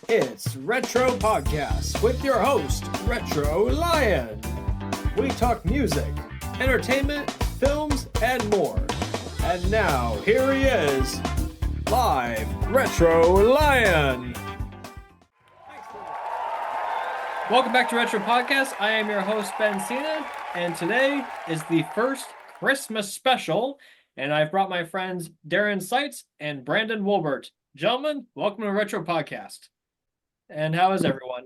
It's Retro Podcast with your host, Retro Lion. We talk music, entertainment, films, and more. And now, here he is, live, Retro Lion. Welcome back to Retro Podcast. I am your host, Ben Cena, and today is the first Christmas special, and I've brought my friends Darren Sites and Brandon Wolbert. Gentlemen, welcome to Retro Podcast. And how is everyone?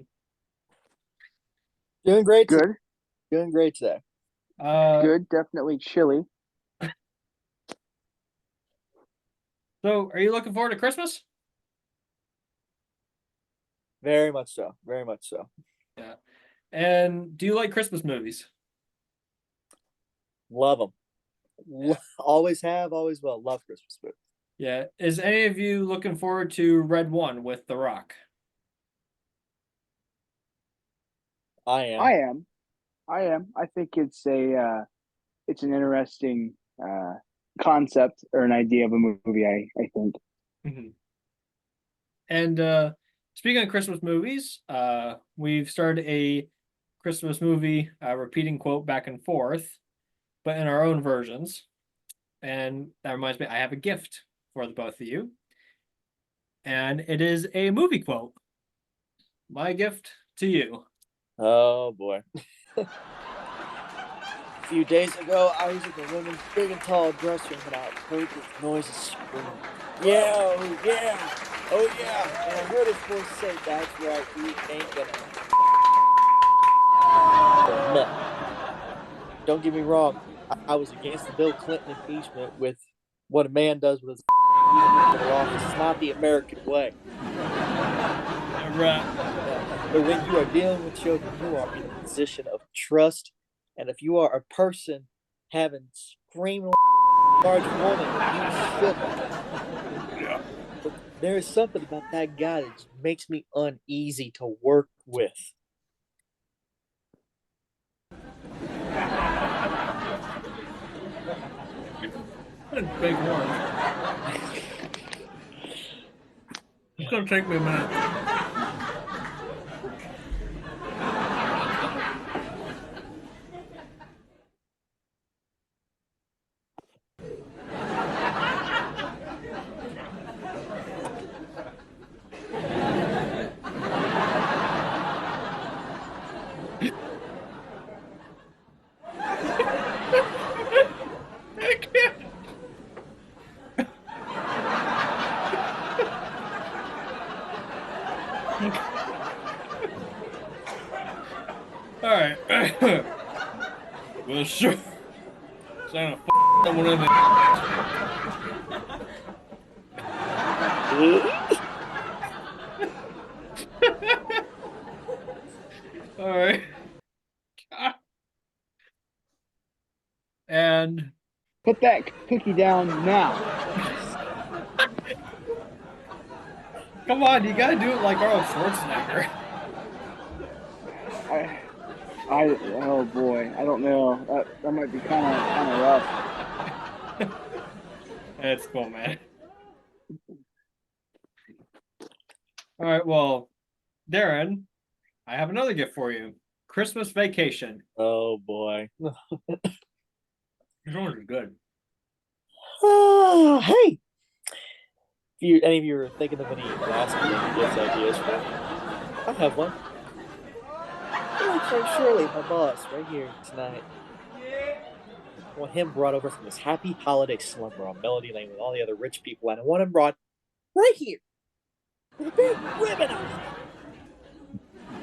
Doing great. Good. Doing great today. Good. Definitely chilly. So, are you looking forward to Christmas? Very much so. Very much so. Yeah. And do you like Christmas movies? Love them. Always have, always will. Love Christmas movies. Yeah. Is any of you looking forward to Red One with The Rock? I am. I think it's an interesting concept or an idea of a movie. I think. Mm-hmm. And speaking of Christmas movies, we've started a Christmas movie repeating quote back and forth, but in our own versions. And that reminds me, I have a gift for the both of you. And it is a movie quote. My gift to you. Oh boy. A few days ago, I was in the women's big and tall dressing room and I heard this noise of screaming. Yeah, oh yeah, oh yeah. And I heard his voice say, "That's right, you ain't gonna." No. Don't get me wrong. I was against the Bill Clinton impeachment with what a man does with his office. It's not the American way. Right. But when you are dealing with children, you are in a position of trust. And if you are a person having screaming large woman, you should. Yeah. But there is something about that guy that just makes me uneasy to work with. Big one. It's gonna take me a minute. All right. Well, sure. Sound someone in there. All right. And Put that cookie down now. come on, you gotta do it like Arnold Schwarzenegger. Oh boy, I don't know. That might be kind of rough. That's cool, man. All right, well, Darren, I have another gift for you. Christmas Vacation. Oh boy. These ones are good. Hey! If any of you are thinking of any last minute gift ideas for me, I have one. My friend Shirley, my boss, right here tonight. I want him brought over from this happy holiday slumber on Melody Lane with all the other rich people, and I want him brought right here with a big ribbon on it.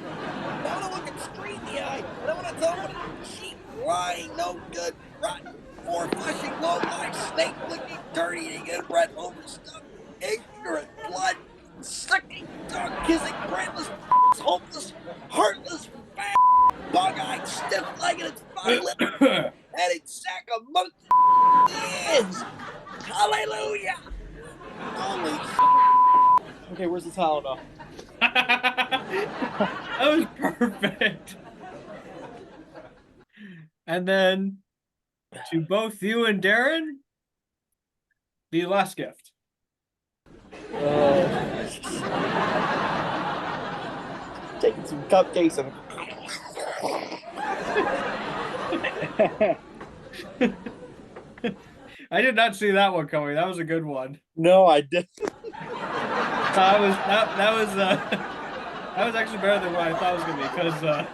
I want to look him straight in the eye, and I want to tell him what a cheap, lying, no good, rotten, four-flushing, low-life, snake-licking, dirt-eating, inbred, overstuffed, ignorant, blood-sucking, dog-kissing, brainless, hopeless, heartless, fat, bug-eyed, stiff-legged, and spine-lipped, headed sack of monkey is. Hallelujah! Holy Okay, where's the towel now? That was perfect. And then to both you and Darren, the last gift. taking some cupcakes and I did not see that one coming. That was a good one. no, I did. That was actually better than what I thought it was gonna be because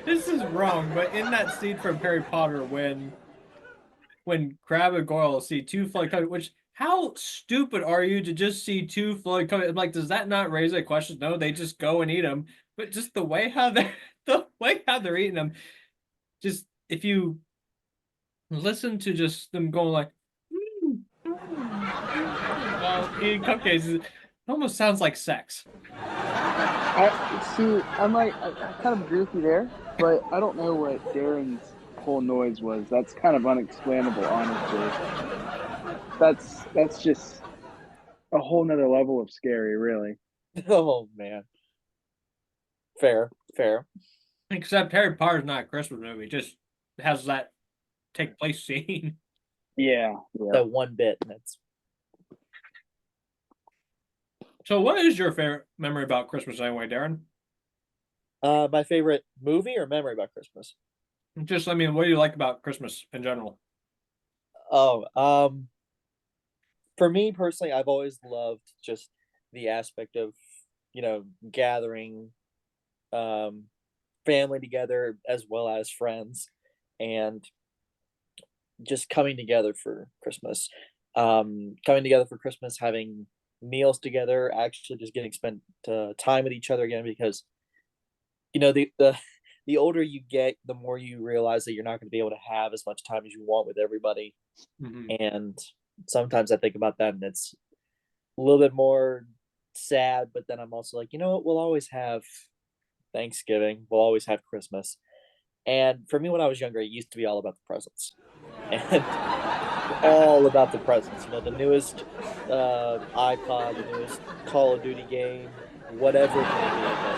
this is wrong. But in that scene from Harry Potter when Crabbe and Goyle see two flood coming, which how stupid are you to just see two flood coming? I'm like, does that not raise a question? No, they just go and eat them. But just the way how they're eating them, just if you listen to just them going like while eating cupcakes, it almost sounds like sex. I kind of agree with you there, but I don't know what Darren's whole noise was. That's kind of unexplainable, honestly. That's just a whole nother level of scary, really. Oh man. Fair, fair. Except Harry Potter's not a Christmas movie; it just has that take place scene. Yeah, yeah. That one bit, and it's So, what is your favorite memory about Christmas anyway, Darren? my favorite movie or memory about Christmas. Just, I mean, what do you like about Christmas in general? Oh, for me personally, I've always loved just the aspect of, gathering um family together as well as friends and just coming together for Christmas. Coming together for Christmas, having meals together, actually just getting spent time with each other again because the older you get, the more you realize that you're not going to be able to have as much time as you want with everybody. Mm-hmm. And sometimes I think about that and it's a little bit more sad, but then I'm also like, you know what, we'll always have Thanksgiving, we'll always have Christmas. And for me, when I was younger, it used to be all about the presents. And all about the presents. The newest iPod, the newest Call of Duty game, whatever it may be. But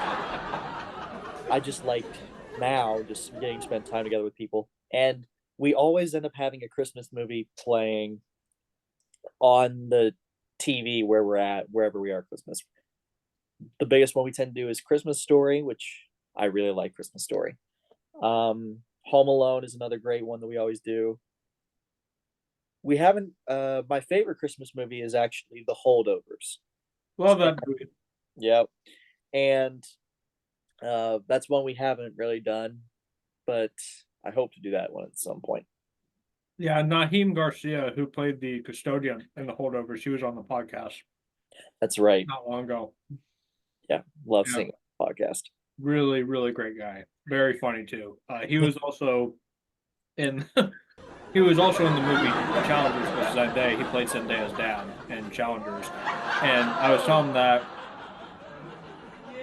I just liked now just getting spent time together with people. And we always end up having a Christmas movie playing on the TV where we're at, wherever we are at Christmas. The biggest one we tend to do is Christmas Story, which I really like Christmas Story. Home Alone is another great one that we always do. We haven't my favorite Christmas movie is actually The Holdovers. Love that movie. Yep. And that's one we haven't really done, but I hope to do that one at some point. Yeah, Naheem Garcia, who played the custodian in The Holdover, she was on the podcast That's right. not long ago. Yeah, love Yeah. seeing the podcast. Really, really great guy. Very funny too. He was also in he was also in the movie Challengers with Zendaya. He played Zendaya's dad in Challengers. And I was telling him that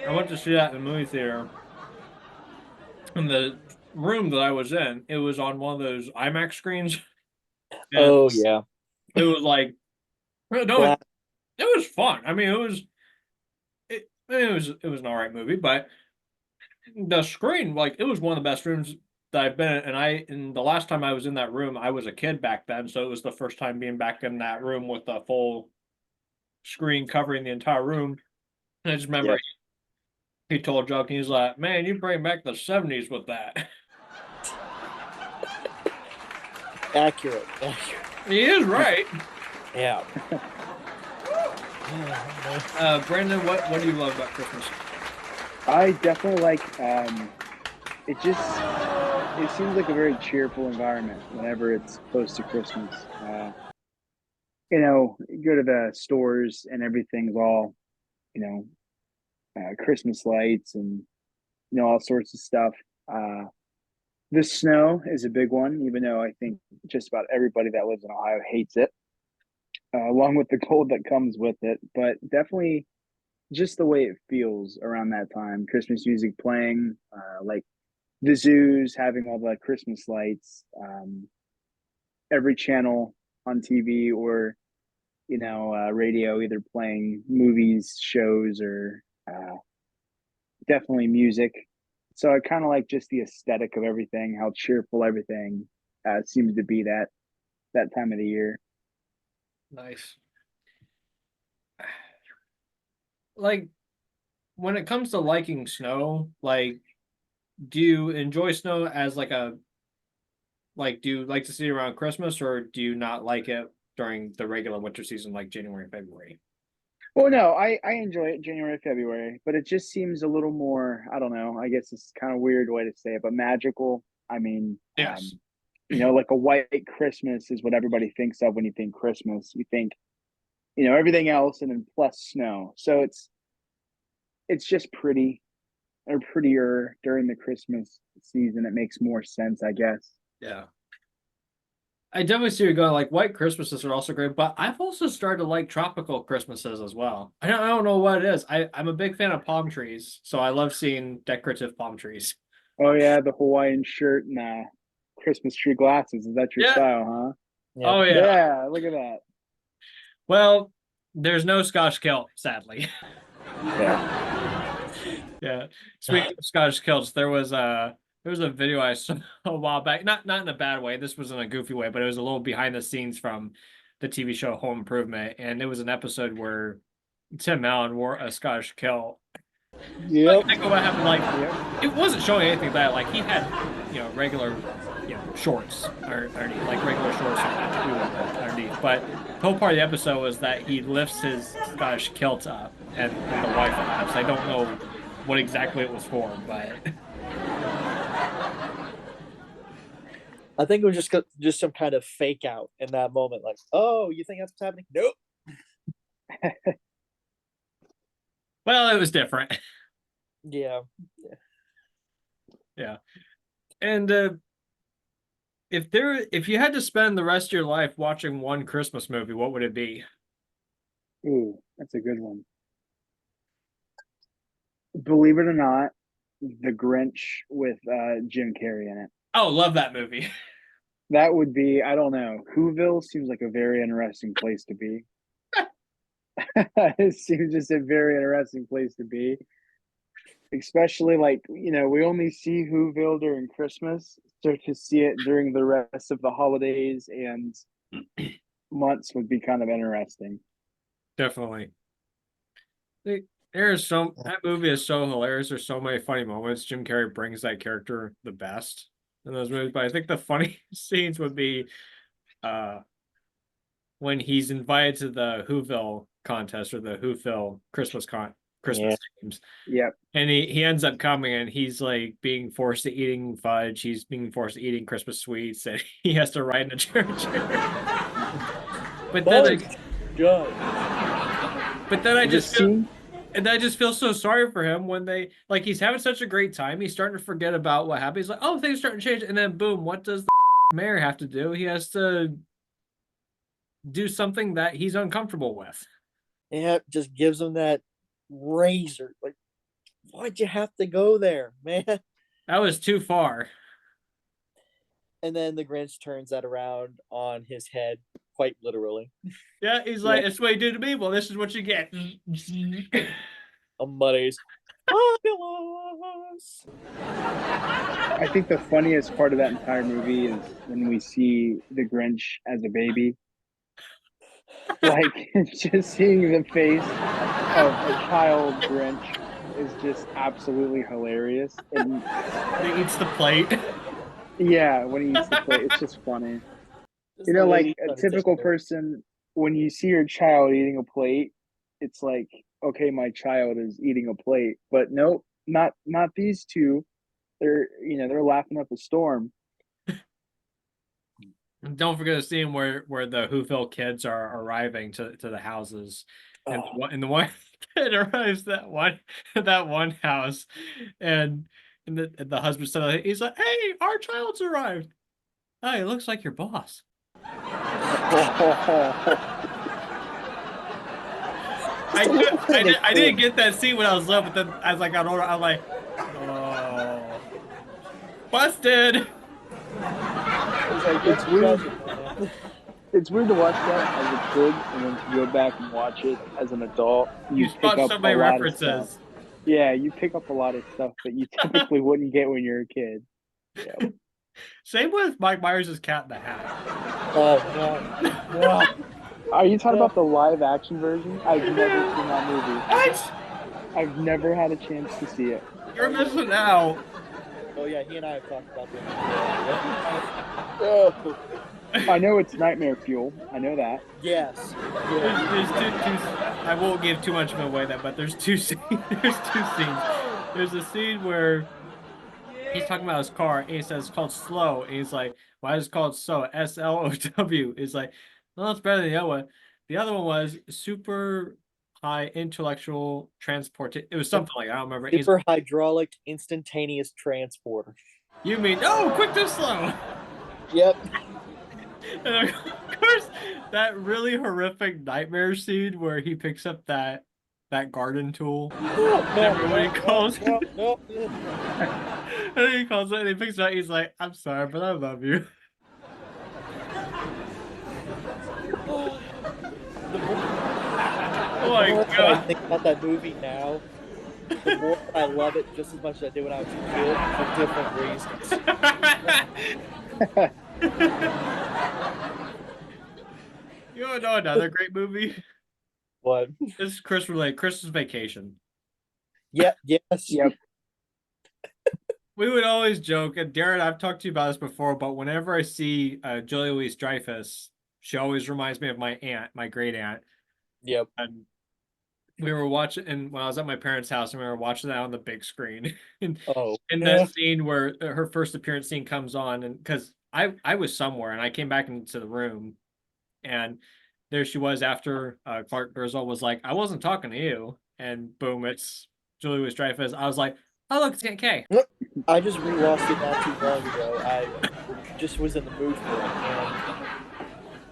I went to see that in the movie theater. In the room that I was in, it was on one of those IMAX screens. And Oh yeah. it was like no, it was fun. I mean, it was an all right movie, but the screen, like, it was one of the best rooms that I've been in. And the last time I was in that room, I was a kid back then, so it was the first time being back in that room with the full screen covering the entire room. And I just remember Yep. he told a joke, and he's like, "Man, you bring back the '70s with that." Accurate. He is right. Yeah. Brandon, what do you love about Christmas? I definitely like it seems like a very cheerful environment whenever it's close to Christmas. You go to the stores and everything's all, Christmas lights and all sorts of stuff. The snow is a big one, even though I think just about everybody that lives in Ohio hates it, along with the cold that comes with it. But definitely just the way it feels around that time. Christmas music playing, like the zoos having all the Christmas lights, every channel on TV or radio, either playing movies, shows, or definitely music. So I kind of like just the aesthetic of everything, how cheerful everything seems to be that time of the year. Nice. Like, when it comes to liking snow, like, do you enjoy snow as like a like? Do you like to see it around Christmas, or do you not like it during the regular winter season, like January and February? Well, no, I enjoy it January, February, but it just seems a little more, I don't know, I guess it's kind of weird way to say it, but magical. I mean, Yes. like a white Christmas is what everybody thinks of when you think Christmas. You think, everything else and then plus snow. So it's just pretty or prettier during the Christmas season. It makes more sense, I guess. Yeah. I definitely see you going like white Christmases are also great, but I've also started to like tropical Christmases as well. I don't know what it is. I'm a big fan of palm trees, so I love seeing decorative palm trees. Oh yeah, the Hawaiian shirt and Christmas tree glasses. Is that your Yeah. style, huh? Yeah. Oh yeah. Yeah, look at that. Well, there's no Scotch kilt, sadly. Yeah. Yeah. Speaking of Scottish kilts, there was a video I saw a while back. Not in a bad way. This was in a goofy way, but it was a little behind the scenes from the TV show Home Improvement, and it was an episode where Tim Allen wore a Scottish kilt. Yep. Think about having like it wasn't showing anything bad. Like he had, regular, shorts underneath, like regular shorts underneath. But the whole part of the episode was that he lifts his Scottish kilt up, and the wife laughs. I don't know what exactly it was for, but I think it was just some kind of fake out in that moment. Like, oh, you think that's what's happening? Nope. well, it was different. Yeah. Yeah, and if you had to spend the rest of your life watching one Christmas movie, what would it be? Ooh, that's a good one. Believe it or not, The Grinch with Jim Carrey in it. Oh, love that movie. That would be, I don't know. Whoville seems like a very interesting place to be. It seems just a very interesting place to be. Especially like, we only see Whoville during Christmas. So to see it during the rest of the holidays and months would be kind of interesting. Definitely. That movie is so hilarious. There's so many funny moments. Jim Carrey brings that character the best in those movies. But I think the funny scenes would be uh when he's invited to the Whoville contest or the Whoville Christmas games. Yep. And he ends up coming and he's like being forced to eating fudge. He's being forced to eating Christmas sweets and he has to ride in a church. But then I just feel so sorry for him when they like he's having such a great time. He's starting to forget about what happened. He's like, oh, things starting to change, and then boom, what does the mayor have to do? He has to do something that he's uncomfortable with. Yeah, just gives him that razor. Like, why'd you have to go there, man? That was too far. And then the Grinch turns that around on his head, quite literally. Yeah, he's like, that's what you do to me. Well, this is what you get. Buddies. I think the funniest part of that entire movie is when we see the Grinch as a baby. Like, just seeing the face of a child Grinch is just absolutely hilarious. And he eats the plate. Yeah, when he eats the plate, it's just funny. Like a typical person, when you see your child eating a plate, it's like, okay, my child is eating a plate. But nope, not these two. They're laughing up a storm. Don't forget the scene where the Whoville kids are arriving to the houses, and the one kid arrives that one house, and the husband said he's like, "Hey, our child's arrived. Oh, he looks like your boss." I didn't get that scene when I was little, but then as I got older, I'm like, oh, busted. It's weird. It's weird to watch that as a kid, and then to go back and watch it as an adult. You pick up so many references. Yeah, you pick up a lot of stuff that you typically wouldn't get when you're a kid. Yeah. Same with Mike Myers' Cat in the Hat. Oh no! Are you talking about the live action version? I've never seen that movie. What? I've never had a chance to see it. You're missing out. Oh yeah, he and I have talked about this. Oh, I know it's nightmare fuel. I know that. yes. There's I won't give too much of it away that, but there's two scenes. There's two scenes. There's a scene where he's talking about his car and he says it's called slow. And he's like, why is it called so? SLOW. He's like, well, it's better than the other one. The other one was super high intellectual transport. It was something like, I don't remember. Super hydraulic instantaneous transporter. You mean, oh, quick to slow. Yep. And of course, that really horrific nightmare scene where he picks up that garden tool. Everybody calls it. No. And he calls it and he picks it up. He's like, I'm sorry, but I love you. Oh my The more God. I think about that movie now, the more I love it just as much as I did when I was a kid for different reasons. You wanna know another great movie? What? This is Christmas Vacation. Yeah, yes. Yep. We would always joke, and Darren, I've talked to you about this before, but whenever I see Julia Louis-Dreyfus, she always reminds me of my aunt, my great aunt. Yep. And we were watching, and when I was at my parents' house, and we were watching that on the big screen. And Oh. in that scene where her first appearance scene comes on, and because I was somewhere, and I came back into the room, and there she was after Clark Griswold was like, I wasn't talking to you, and boom, it's Julia Louis-Dreyfus. I was like, oh look, it's Aunt Kay. I just rewatched it not too long ago. I just was in the mood for it, and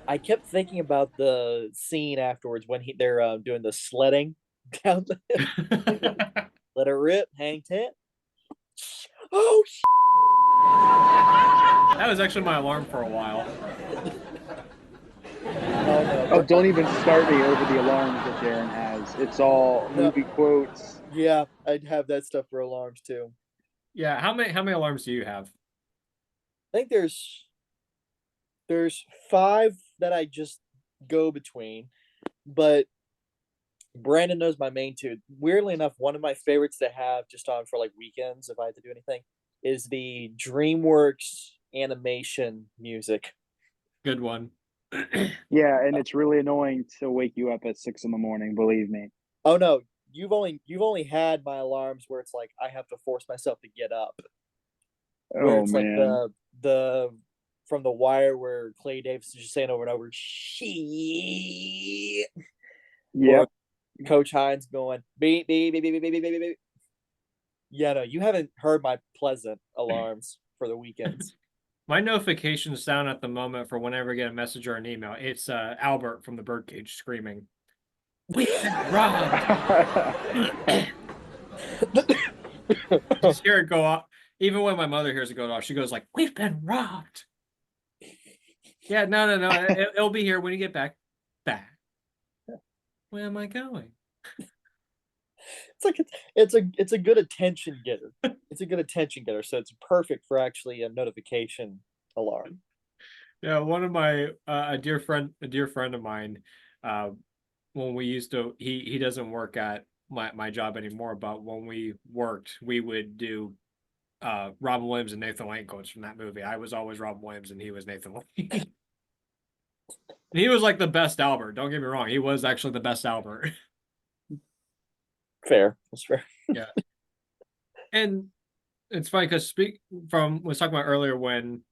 I kept thinking about the scene afterwards when they're doing the sledding down the hill. Let it rip, hang ten. Oh, That was actually my alarm for a while. Oh, don't even start me over the alarms that Darren has. It's all movie quotes. yeah, I'd have that stuff for alarms too. Yeah, how many alarms do you have? I think there's 5 that I just go between, but Brandon knows my main 2. Weirdly enough, one of my favorites to have just on for like weekends if I had to do anything is the DreamWorks animation music. Good one. Yeah, and it's really annoying to wake you up at 6 a.m. Believe me. Oh no, you've only had my alarms where it's like I have to force myself to get up. Where Oh it's man. like the from The Wire where Clay Davis is just saying over and over, "Shit." Yep. Coach Hines going, beep, beep, beep, beep, beep, beep, beep, beep. Yeah, no, you haven't heard my pleasant alarms for the weekends. My notification sound at the moment for whenever I get a message or an email, it's Albert from the Birdcage screaming, "We been robbed!" Just hear it go off. Even when my mother hears it go off, she goes like, "We've been robbed." Yeah, no. It'll be here when you get back. Back. Where am I going? It's like it's a good attention getter. It's a good attention getter, so it's perfect for actually a notification alarm. Yeah, one of my a dear friend of mine, when we used to, he doesn't work at my job anymore, but when we worked, we would do Robin Williams and Nathan Lane quotes from that movie. I was always Robin Williams and he was Nathan Lane. He was like the best Albert. Don't get me wrong. He was actually the best Albert. Fair. That's fair. Yeah. And it's funny because we was talking about earlier when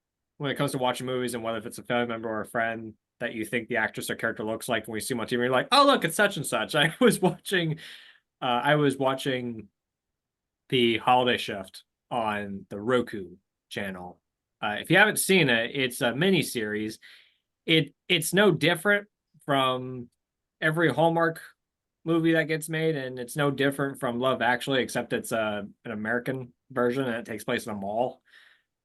it comes to watching movies and whether if it's a family member or a friend that you think the actress or character looks like when we see them on TV, you're like, oh look, it's such and such. I was watching the Holiday Shift on the Roku channel. If you haven't seen it, it's a mini series. It's no different from every Hallmark movie that gets made, and it's no different from Love Actually, except it's an American version and it takes place in a mall.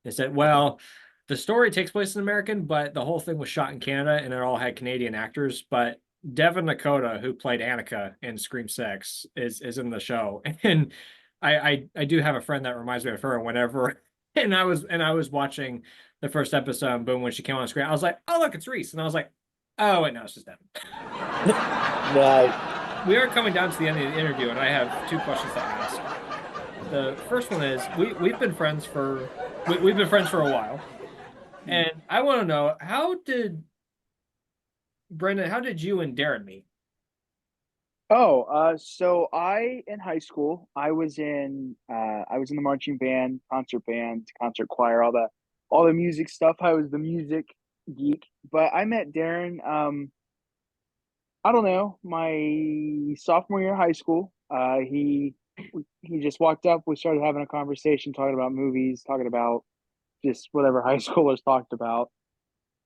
They said, well, the story takes place in American, but the whole thing was shot in Canada and it all had Canadian actors. But Devin Nakota, who played Annika in Scream 6, is in the show. And I do have a friend that reminds me of her whenever and I was watching the first episode, and boom, when she came on the screen, I was like, oh look, it's Reese. And I was like, oh wait, no, it's just Devin. Right. we are coming down to the end of the interview, and I have two questions to ask. The first one is we've been friends for we've been friends for a while, and I want to know Brandon, how did you and Darren meet? So in high school, I was in the marching band, concert choir, all the music stuff. I was the music geek. But I met Darren, I don't know, my sophomore year of high school. He just walked up, we started having a conversation, talking about movies, talking about just whatever high schoolers talked about.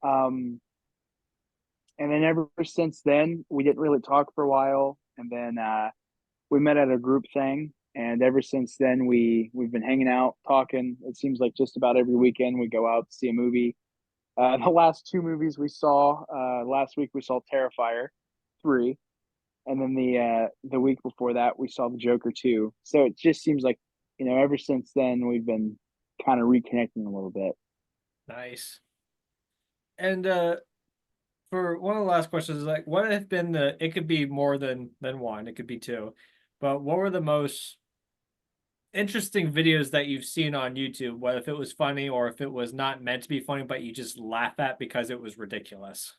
Um and then ever since then, we didn't really talk for a while. And then we met at a group thing, and ever since then we've been hanging out, talking. It seems like just about every weekend we go out to see a movie. The last two movies we saw, last week we saw Terrifier 3, and then the week before that we saw the Joker 2. So it just seems like, ever since then we've been kind of reconnecting a little bit. Nice. And for one of the last questions, like, what have been it could be more than one, it could be two, but what were the most interesting videos that you've seen on YouTube, whether if it was funny or if it was not meant to be funny, but you just laugh at because it was ridiculous?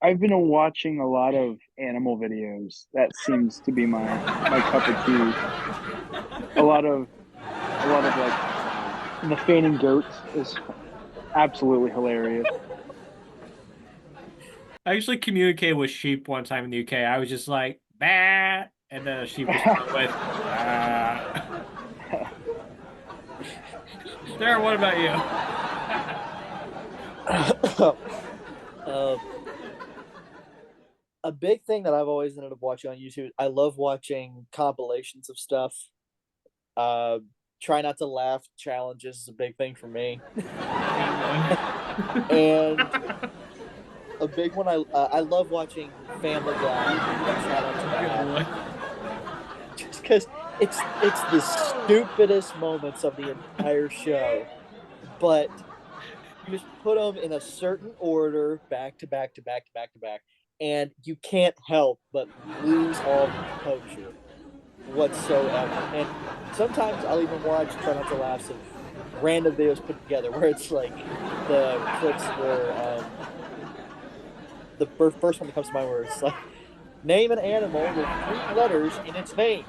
I've been watching a lot of animal videos. That seems to be my cup of tea. A lot of like the fainting goats is absolutely hilarious. I actually communicated with sheep one time in the UK. I was just like, bah, and then a sheep responded with, ah. Darren, what about you? A big thing that I've always ended up watching on YouTube, I love watching compilations of stuff. Try not to laugh challenges is a big thing for me. And a big one, I love watching Family Guy. Just because it's the stupidest moments of the entire show, but you just put them in a certain order, back to back to back to back to back, and you can't help but lose all composure whatsoever. And sometimes I'll even watch Try Not to Laugh of random videos put together where it's like the clips where the first one that comes to mind where it's like, name an animal with 3 letters in its name.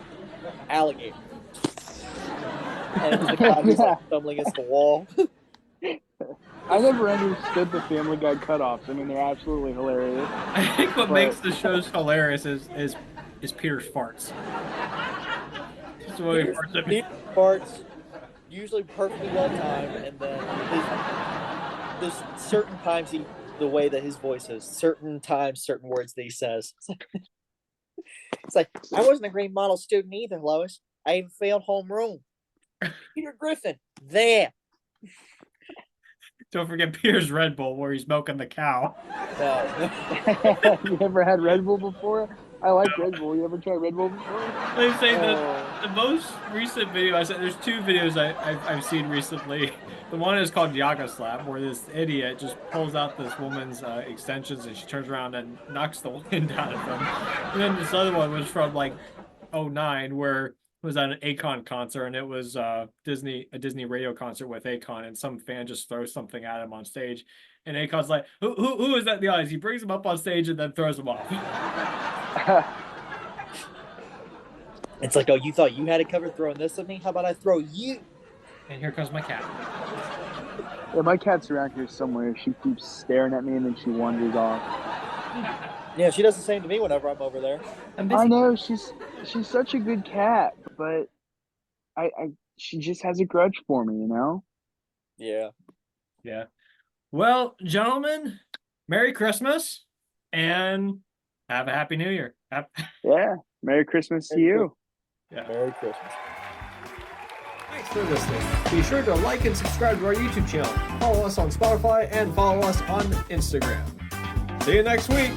Alligator. And the guy who's like stumbling against the wall. I never understood the Family Guy cutoffs. I mean, they're absolutely hilarious. I think what makes the shows hilarious is Peter's farts. Just the way he farts. Peter's farts, usually perfectly well timed, and then there's certain times the way that his voice is, certain times, certain words that he says. It's like, I wasn't a grade model student either, Lois. I even failed homeroom. Peter Griffin, there. Don't forget Peter's Red Bull where he's milking the cow. No. You ever had Red Bull before? I like Red Bull. You ever tried Red Bull before? Let me say the most recent video I said, there's 2 videos I've seen recently. The one is called Yaga Slap, where this idiot just pulls out this woman's extensions and she turns around and knocks the wind out of them. And then this other one was from like 2009, where it was at an Akon concert, and it was a Disney radio concert with Akon, and some fan just throws something at him on stage, and Akon's like, who is that in the audience? He brings him up on stage and then throws him off. It's like, oh, you thought you had it covered throwing this at me? How about I throw you? And here comes my cat. Yeah, my cat's around here somewhere. She keeps staring at me and then she wanders off. Yeah, she does the same to me whenever I'm over there. I know, she's such a good cat, but she just has a grudge for me, you know? Yeah. Yeah. Well, gentlemen, Merry Christmas and have a Happy New Year. Yeah. Merry Christmas to you. Yeah. Merry Christmas. Thanks for listening. Be sure to like and subscribe to our YouTube channel. Follow us on Spotify and follow us on Instagram. See you next week.